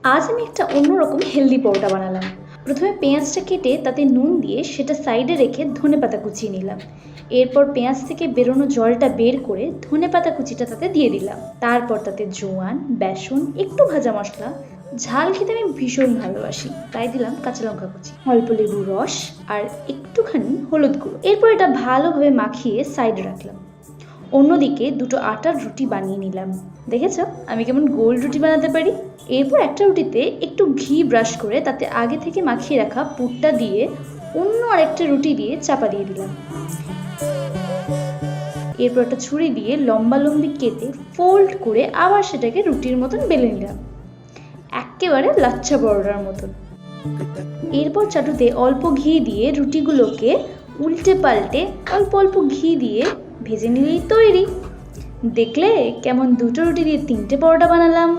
আজ আমি একটা অন্যরকম হেলদি পরোটা বানালাম। প্রথমে পেঁয়াজটা কেটে তাতে নুন দিয়ে সেটা সাইডে রেখে ধনেপাতা কুচিয়ে নিলাম। এরপর পেঁয়াজ থেকে বেরোনো জলটা বের করে ধনেপাতা কুচিটা তাতে দিয়ে দিলাম। তারপর তাতে জোয়ান, বেসন, একটু ভাজা মশলা, ঝাল খেতে আমি ভীষণ ভালোবাসি তাই দিলাম কাঁচা লঙ্কা কুচি, অল্প লেবুর রস আর একটুখানি হলুদ গুঁড়ো। এরপর এটা ভালোভাবে মাখিয়ে সাইডে রাখলাম। অন্যদিকে দুটো আটার রুটি বানিয়ে নিলাম। দেখেছো আমি কেমন গোল রুটি বানাতে পারি? এরপর একটা রুটিতে একটু ঘি ব্রাশ করে তাতে আগে থেকে মাখিয়ে রাখা পুরটা দিয়ে অন্য আরেকটা রুটি দিয়ে চাপা দিয়ে দিলাম। এরপর একটা ছুরি দিয়ে লম্বা লম্বি কেটে ফোল্ড করে আবার সেটাকে রুটির মতন বেলে নিলাম, একেবারে লাচ্ছা পরোটার মতন। এরপর চাটুতে অল্প ঘি দিয়ে রুটিগুলোকে উল্টে পাল্টে অল্প অল্প ঘি দিয়ে ভেজে নিলেই তৈরি। দেখলে কেমন দুটো রুটি দিয়ে 3টে পরোটা বানালাম।